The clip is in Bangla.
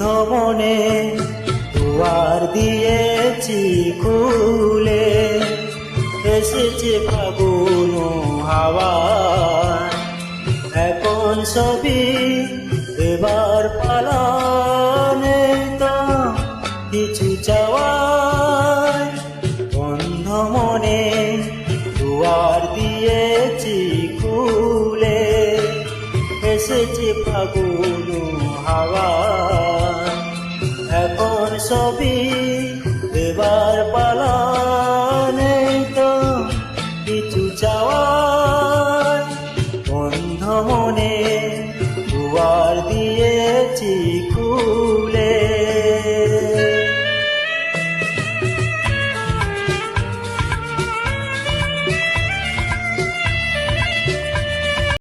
বন্ধ মনে দুয়ার দিয়েছি খুলে, এসেছে ফাগুন হাওয়া, এখন সবই এবার পালা, নেই তো কিছু চাওয়ার। বন্ধ মনে দুয়ার দিয়েছি খুলে, এসেছে ফাগুন হাওয়া, এখন সবই